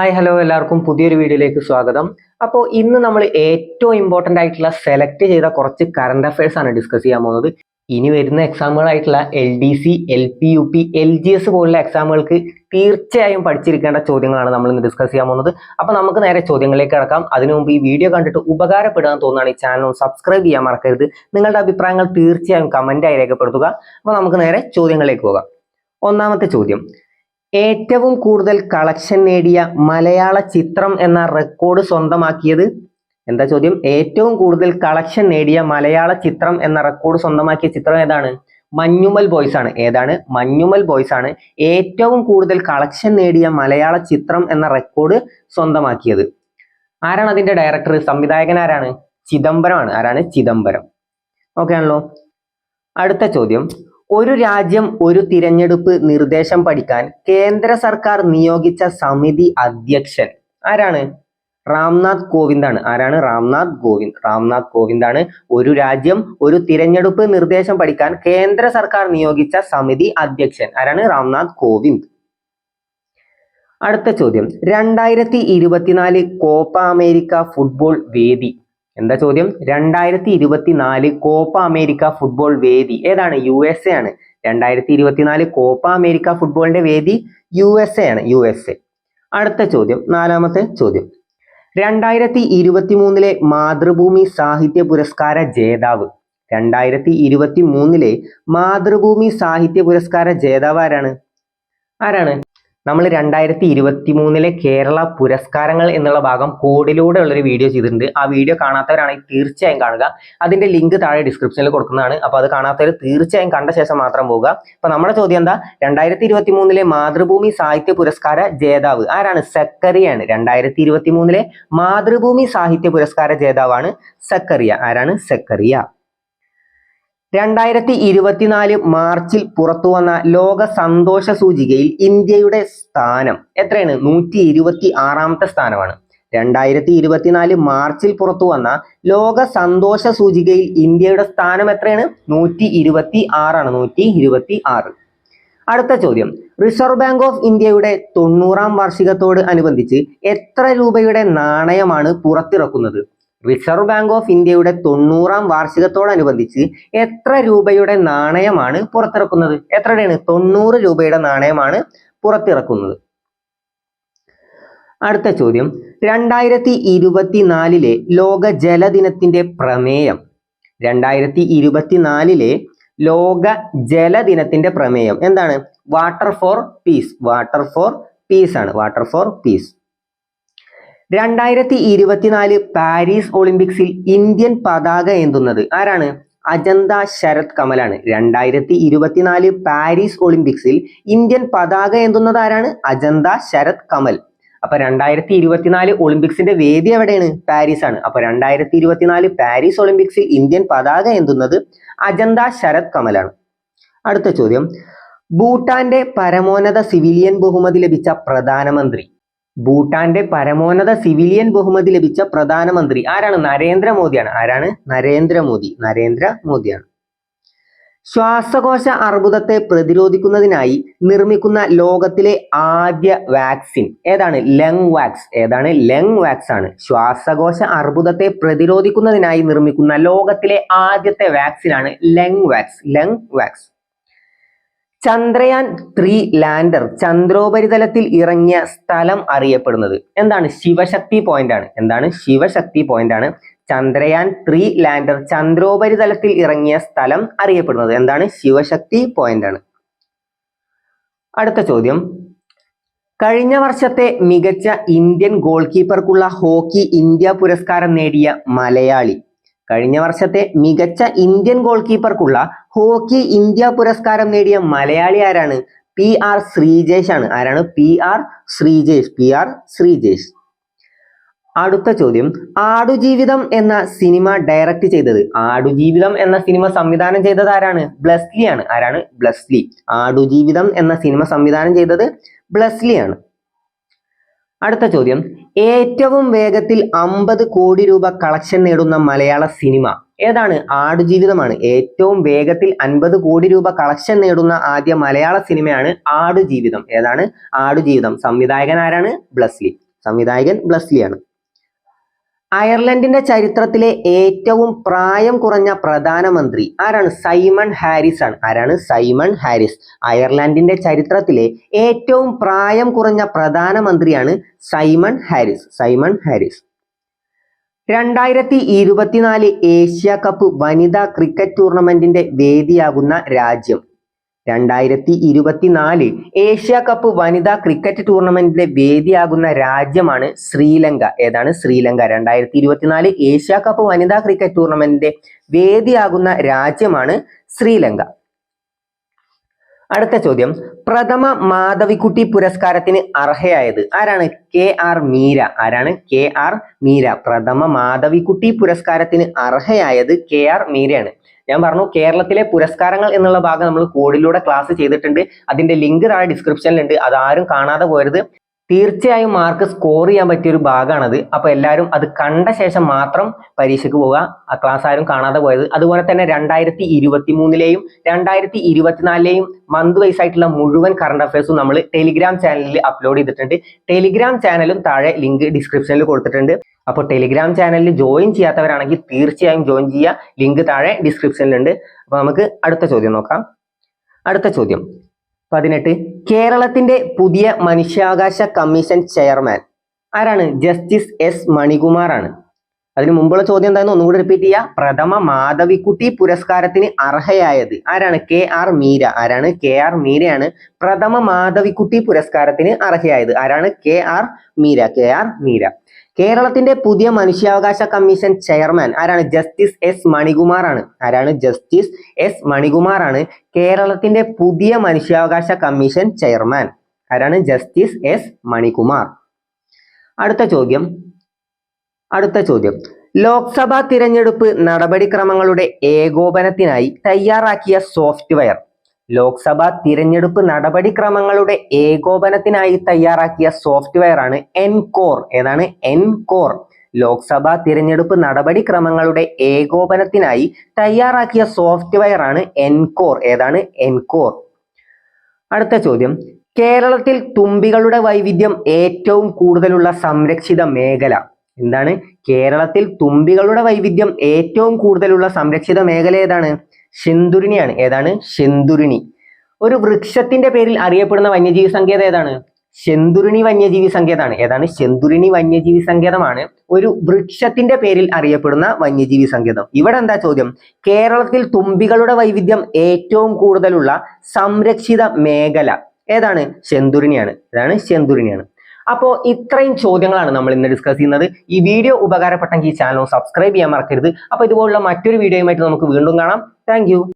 Hi hello എല്ലാവർക്കും പുതിയൊരു വീഡിയോയിലേക്ക് സ്വാഗതം. അപ്പോൾ ഇന്ന് നമ്മൾ ഏറ്റവും ഇമ്പോർട്ടൻ്റ് ആയിട്ടുള്ള സെലക്ട് ചെയ്ത കുറച്ച് കറണ്ട് അഫയേഴ്സ് ആണ് ഡിസ്കസ് ചെയ്യാൻ പോകുന്നത്. ഇനി വരുന്ന എക്സാമുകളായിട്ടുള്ള LDC, LPUP, LGS പോലുള്ള എക്സാമുകൾക്ക് തീർച്ചയായും പഠിച്ചിരിക്കേണ്ട ചോദ്യങ്ങളാണ് നമ്മൾ ഇന്ന് ഡിസ്കസ് ചെയ്യാൻ പോകുന്നത്. അപ്പോൾ നമുക്ക് നേരെ ചോദ്യങ്ങളിലേക്ക് കടക്കാം. അതിനു മുമ്പ് ഈ വീഡിയോ കണ്ടിട്ട് ഉപകാരപ്പെടാൻ തോന്നുകയാണ് ഈ ചാനൽ സബ്സ്ക്രൈബ് ചെയ്യാൻ മറക്കരുത്. നിങ്ങളുടെ അഭിപ്രായങ്ങൾ തീർച്ചയായും കമന്റായി രേഖപ്പെടുത്തുക. അപ്പോൾ നമുക്ക് നേരെ ചോദ്യങ്ങളിലേക്ക് പോകാം. ഒന്നാമത്തെ ചോദ്യം, ഏറ്റവും കൂടുതൽ കളക്ഷൻ നേടിയ മലയാള ചിത്രം എന്ന റെക്കോർഡ് സ്വന്തമാക്കിയത്? എന്താ ചോദ്യം? ഏറ്റവും കൂടുതൽ കളക്ഷൻ നേടിയ മലയാള ചിത്രം എന്ന റെക്കോർഡ് സ്വന്തമാക്കിയ ചിത്രം ഏതാണ്? മഞ്ഞുമൽ ബോയ്സ് ആണ്. ഏതാണ്? മഞ്ഞുമൽ ബോയ്സ് ആണ് ഏറ്റവും കൂടുതൽ കളക്ഷൻ നേടിയ മലയാള ചിത്രം എന്ന റെക്കോർഡ് സ്വന്തമാക്കിയത്. ആരാണ് അതിന്റെ ഡയറക്ടർ? സംവിധായകൻ ആരാണ്? ചിദംബരമാണ്. ആരാണ്? ചിദംബരം. ഓക്കെ ആണല്ലോ. അടുത്ത ചോദ്യം, ഒരു രാജ്യം ഒരു തിരഞ്ഞെടുപ്പ് നിർദ്ദേശം പഠിക്കാൻ കേന്ദ്ര സർക്കാർ നിയോഗിച്ച സമിതി അധ്യക്ഷൻ ആരാണ്? രാംനാഥ് കോവിന്ദ് ആണ്. ആരാണ്? രാംനാഥ് കോവിന്ദ് ആണ് ഒരു രാജ്യം ഒരു തിരഞ്ഞെടുപ്പ് നിർദ്ദേശം പഠിക്കാൻ കേന്ദ്ര സർക്കാർ നിയോഗിച്ച സമിതി അധ്യക്ഷൻ. ആരാണ്? രാംനാഥ് കോവിന്ദ്. അടുത്ത ചോദ്യം, 2024 കോപ്പ അമേരിക്ക ഫുട്ബോൾ വേദി. എന്താ ചോദ്യം? 2024 കോപ്പ അമേരിക്ക ഫുട്ബോൾ വേദി ഏതാണ്? USA ആണ്. 2024 കോപ്പ അമേരിക്ക ഫുട്ബോളിന്റെ വേദി USA ആണ്. USA. അടുത്ത ചോദ്യം, നാലാമത്തെ ചോദ്യം, 2023 മാതൃഭൂമി സാഹിത്യ പുരസ്കാര ജേതാവ്. 2023 മാതൃഭൂമി സാഹിത്യ പുരസ്കാര ജേതാവ് ആരാണ്? നമ്മൾ 2023 കേരള പുരസ്കാരങ്ങൾ എന്നുള്ള ഭാഗം കോഡിലൂടെ ഉള്ളൊരു വീഡിയോ ചെയ്തിട്ടുണ്ട്. ആ വീഡിയോ കാണാത്തവരാണെങ്കിൽ തീർച്ചയായും കാണുക. അതിന്റെ ലിങ്ക് താഴെ ഡിസ്ക്രിപ്ഷനിൽ കൊടുക്കുന്നതാണ്. അപ്പോൾ അത് കാണാത്തവർ തീർച്ചയായും കണ്ട ശേഷം മാത്രം പോവുക. അപ്പൊ നമ്മുടെ ചോദ്യം എന്താ? 2023 മാതൃഭൂമി സാഹിത്യ പുരസ്കാര ജേതാവ് ആരാണ്? സക്കറിയാണ്. 2023 മാതൃഭൂമി സാഹിത്യ പുരസ്കാര ജേതാവാണ് സക്കറിയ. ആരാണ്? സക്കറിയ. 2024 മാർച്ചിൽ പുറത്തുവന്ന ലോക സന്തോഷ സൂചികയിൽ ഇന്ത്യയുടെ സ്ഥാനം എത്രയാണ്? 126ാമത്തെ സ്ഥാനമാണ്. 2024 മാർച്ചിൽ പുറത്തുവന്ന ലോക സന്തോഷ സൂചികയിൽ ഇന്ത്യയുടെ സ്ഥാനം എത്രയാണ്? 126 ആണ്. 126. അടുത്ത ചോദ്യം, റിസർവ് ബാങ്ക് ഓഫ് ഇന്ത്യയുടെ 90ാം വാർഷികത്തോട് അനുബന്ധിച്ച് എത്ര രൂപയുടെ നാണയമാണ് പുറത്തിറക്കുന്നത്? റിസർവ് ബാങ്ക് ഓഫ് ഇന്ത്യയുടെ 90ാം വാർഷികത്തോടനുബന്ധിച്ച് എത്ര രൂപയുടെ നാണയമാണ് പുറത്തിറക്കുന്നത്? എത്രയാണ്? 90 രൂപയുടെ നാണയമാണ് പുറത്തിറക്കുന്നത്. അടുത്ത ചോദ്യം, 2024 ലോക ജലദിനത്തിന്റെ പ്രമേയം. 2024 ലോക ജലദിനത്തിന്റെ പ്രമേയം എന്താണ്? Water for peace. Water for peace ആണ്. Water for peace. 2024 പാരീസ് ഒളിമ്പിക്സിൽ ഇന്ത്യൻ പതാക ഏന്തുന്നത് ആരാണ്? അജന്ത ശരത് കമലാണ്. 2024 പാരീസ് ഒളിമ്പിക്സിൽ ഇന്ത്യൻ പതാക ഏന്തുന്നത് ആരാണ്? അജന്ത ശരത് കമൽ. അപ്പൊ 2024 ഒളിമ്പിക്സിന്റെ വേദി എവിടെയാണ്? പാരീസ് ആണ്. അപ്പൊ 2024 പാരീസ് ഒളിമ്പിക്സിൽ ഇന്ത്യൻ പതാക ഏന്തുന്നത് അജന്ത ശരത് കമലാണ്. അടുത്ത ചോദ്യം, ഭൂട്ടാന്റെ പരമോന്നത സിവിലിയൻ ബഹുമതി ലഭിച്ച പ്രധാനമന്ത്രി. ഭൂട്ടാന്റെ പരമോന്നത സിവിലിയൻ ബഹുമതി ലഭിച്ച പ്രധാനമന്ത്രി ആരാണ്? നരേന്ദ്രമോദിയാണ്. ആരാണ്? നരേന്ദ്രമോദിയാണ്. ശ്വാസകോശ അർബുദത്തെ പ്രതിരോധിക്കുന്നതിനായി നിർമ്മിക്കുന്ന ലോകത്തിലെ ആദ്യ വാക്സിൻ ഏതാണ്? LungVax. ഏതാണ്? ലങ് വാക്സ് ആണ്. ശ്വാസകോശ അർബുദത്തെ പ്രതിരോധിക്കുന്നതിനായി നിർമ്മിക്കുന്ന ലോകത്തിലെ ആദ്യത്തെ വാക്സിൻ ആണ് LungVax. LungVax. Chandrayaan 3 lander ചന്ദ്രോപരിതലത്തിൽ ഇറങ്ങിയ സ്ഥലം അറിയപ്പെടുന്നത് എന്താണ്? ശിവശക്തി പോയിന്റ് ആണ്. എന്താണ്? ശിവശക്തി പോയിന്റ് ആണ്. ചന്ദ്രയാൻ 3 ലാൻഡർ ചന്ദ്രോപരിതലത്തിൽ ഇറങ്ങിയ സ്ഥലം അറിയപ്പെടുന്നത് എന്താണ്? ശിവശക്തി പോയിന്റ് ആണ്. അടുത്ത ചോദ്യം, കഴിഞ്ഞ വർഷത്തെ മികച്ച ഇന്ത്യൻ ഗോൾ കീപ്പർക്കുള്ള ഹോക്കി ഇന്ത്യ പുരസ്കാരം നേടിയ മലയാളി. കഴിഞ്ഞ വർഷത്തെ മികച്ച ഇന്ത്യൻ ഗോൾ കീപ്പർക്കുള്ള ഹോക്കി ഇന്ത്യ പുരസ്കാരം നേടിയ മലയാളി ആരാണ്? PR ശ്രീജേഷ് ആണ്. ആരാണ്? PR ശ്രീജേഷ്. അടുത്ത ചോദ്യം, ആടുജീവിതം എന്ന സിനിമ ഡയറക്റ്റ് ചെയ്തത്? ആടുജീവിതം എന്ന സിനിമ സംവിധാനം ചെയ്തത് ആരാണ്? ബ്ലസ്ലി ആണ്. ആരാണ്? ബ്ലസ്ലി. ആടുജീവിതം എന്ന സിനിമ സംവിധാനം ചെയ്തത് ബ്ലസ്ലി ആണ്. അടുത്ത ചോദ്യം, ഏറ്റവും വേഗത്തിൽ 50 കോടി രൂപ കളക്ഷൻ നേടുന്ന മലയാള സിനിമ ഏതാണ്? ആടുജീവിതമാണ്. ഏറ്റവും വേഗത്തിൽ 50 കോടി രൂപ കളക്ഷൻ നേടുന്ന ആദ്യ മലയാള സിനിമയാണ് ആടുജീവിതം. ഏതാണ്? ആടുജീവിതം. സംവിധായകൻ ആരാണ്? ബ്ലസ്ലി. സംവിധായകൻ ബ്ലസ്ലിയാണ്. അയർലൻഡിന്റെ ചരിത്രത്തിലെ ഏറ്റവും പ്രായം കുറഞ്ഞ പ്രധാനമന്ത്രി ആരാണ്? സൈമൺ ഹാരിസ് ആണ്. ആരാണ്? Simon Harris. അയർലൻഡിന്റെ ചരിത്രത്തിലെ ഏറ്റവും പ്രായം കുറഞ്ഞ പ്രധാനമന്ത്രിയാണ് Simon Harris. Simon Harris. 2024 Asia cup വനിതാ ക്രിക്കറ്റ് ടൂർണമെന്റിന്റെ വേദിയാകുന്ന രാജ്യം. 2024 ഏഷ്യ കപ്പ് വനിതാ ക്രിക്കറ്റ് ടൂർണമെന്റിന്റെ വേദിയാകുന്ന രാജ്യമാണ് ശ്രീലങ്ക. ഏതാണ്? ശ്രീലങ്ക. 2024 ഏഷ്യ കപ്പ് വനിതാ ക്രിക്കറ്റ് ടൂർണമെന്റിന്റെ വേദിയാകുന്ന രാജ്യമാണ് ശ്രീലങ്ക. അടുത്ത ചോദ്യം, പ്രഥമ മാധവിക്കുട്ടി പുരസ്കാരത്തിന് അർഹയായത് ആരാണ്? KR മീര. ആരാണ്? KR മീര. പ്രഥമ മാധവിക്കുട്ടി പുരസ്കാരത്തിന് അർഹയായത് KR മീരയാണ്. ഞാൻ പറഞ്ഞു കേരളത്തിലെ പുരസ്കാരങ്ങൾ എന്നുള്ള ഭാഗം നമ്മൾ കോഡിലൂടെ ക്ലാസ് ചെയ്തിട്ടുണ്ട്. അതിന്റെ ലിങ്ക് താഴെ ഡിസ്ക്രിപ്ഷനിലുണ്ട്. അത് ആരും കാണാതെ പോകരുത്. തീർച്ചയായും മാർക്ക് സ്കോർ ചെയ്യാൻ പറ്റിയ ഒരു ഭാഗമാണത്. അപ്പൊ എല്ലാവരും അത് കണ്ട ശേഷം മാത്രം പരീക്ഷയ്ക്ക് പോവുക. ആ ക്ലാസ് ആരും കാണാതെ പോയത്. അതുപോലെ തന്നെ 2023 2024 മന്ത് വൈസ് ആയിട്ടുള്ള മുഴുവൻ കറണ്ട് അഫയേഴ്സും നമ്മൾ ടെലിഗ്രാം ചാനലിൽ അപ്ലോഡ് ചെയ്തിട്ടുണ്ട്. ടെലിഗ്രാം ചാനലും താഴെ ലിങ്ക് ഡിസ്ക്രിപ്ഷനിൽ കൊടുത്തിട്ടുണ്ട്. അപ്പോൾ ടെലിഗ്രാം ചാനലിൽ ജോയിൻ ചെയ്യാത്തവരാണെങ്കിൽ തീർച്ചയായും ജോയിൻ ചെയ്യുക. ലിങ്ക് താഴെ ഡിസ്ക്രിപ്ഷനിലുണ്ട്. അപ്പൊ നമുക്ക് അടുത്ത ചോദ്യം നോക്കാം. അടുത്ത ചോദ്യം 18. കേരളത്തിന്റെ പുതിയ മനുഷ്യാവകാശ കമ്മീഷൻ ചെയർമാൻ ആരാണ്? ജസ്റ്റിസ് S മണികുമാർ ആണ്. അതിന് മുമ്പുള്ള ചോദ്യം എന്താണെന്ന് ഒന്നുകൂടി റിപ്പീറ്റ് ചെയ്യുക. പ്രഥമ മാധവിക്കുട്ടി പുരസ്കാരത്തിന് അർഹയായത് ആരാണ്? KR മീര. ആരാണ്? KR മീരയാണ് പ്രഥമ മാധവിക്കുട്ടി പുരസ്കാരത്തിന് അർഹയായത്. ആരാണ്? KR മീര. KR മീര. കേരളത്തിന്റെ പുതിയ മനുഷ്യാവകാശ കമ്മീഷൻ ചെയർമാൻ ആരാണ്? ജസ്റ്റിസ് S മണികുമാർ ആണ്. ആരാണ്? ജസ്റ്റിസ് S മണികുമാർ ആണ് കേരളത്തിന്റെ പുതിയ മനുഷ്യാവകാശ കമ്മീഷൻ ചെയർമാൻ. ആരാണ്? Justice S Manikumar. അടുത്ത ചോദ്യം ലോക്സഭാ തിരഞ്ഞെടുപ്പ് നടപടിക്രമങ്ങളുടെ ഏകോപനത്തിനായി തയ്യാറാക്കിയ സോഫ്റ്റ്വെയർ. ലോക്സഭാ തിരഞ്ഞെടുപ്പ് നടപടിക്രമങ്ങളുടെ ഏകോപനത്തിനായി തയ്യാറാക്കിയ സോഫ്റ്റ്വെയർ ആണ് എൻകോർ. ഏതാണ്? എൻകോർ. ലോക്സഭാ തിരഞ്ഞെടുപ്പ് നടപടിക്രമങ്ങളുടെ ഏകോപനത്തിനായി തയ്യാറാക്കിയ സോഫ്റ്റ്വെയർ ആണ് എൻകോർ. ഏതാണ്? എൻകോർ. അടുത്ത ചോദ്യം, കേരളത്തിൽ തുമ്പികളുടെ വൈവിധ്യം ഏറ്റവും കൂടുതലുള്ള സംരക്ഷിത മേഖല. എന്താണ്? കേരളത്തിൽ തുമ്പികളുടെ വൈവിധ്യം ഏറ്റവും കൂടുതലുള്ള സംരക്ഷിത മേഖല ഏതാണ്? ശെന്തുരിണിയാണ്. ഏതാണ്? ശെന്തുരിണി. ഒരു വൃക്ഷത്തിന്റെ പേരിൽ അറിയപ്പെടുന്ന വന്യജീവി സങ്കേതം ഏതാണ്? ശെന്തുരിണി വന്യജീവി സങ്കേതമാണ്. ഏതാണ്? ശെന്തുരിണി വന്യജീവി സങ്കേതമാണ് ഒരു വൃക്ഷത്തിന്റെ പേരിൽ അറിയപ്പെടുന്ന വന്യജീവി സങ്കേതം. ഇവിടെ എന്താ ചോദ്യം? കേരളത്തിൽ തുമ്പികളുടെ വൈവിധ്യം ഏറ്റവും കൂടുതലുള്ള സംരക്ഷിത മേഖല ഏതാണ്? ശെന്തുരിണിയാണ്. ഏതാണ്? ശെന്തുരിണിയാണ്. അപ്പോൾ ഇത്രയും ചോദ്യങ്ങളാണ് നമ്മൾ ഇന്ന് ഡിസ്കസ് ചെയ്യുന്നത്. ഈ വീഡിയോ ഉപകാരപ്പെട്ടെങ്കിൽ ഈ ചാനൽ സബ്സ്ക്രൈബ് ചെയ്യാൻ മറക്കരുത്. അപ്പോൾ ഇതുപോലുള്ള മറ്റൊരു വീഡിയോയുമായിട്ട് നമുക്ക് വീണ്ടും കാണാം. താങ്ക്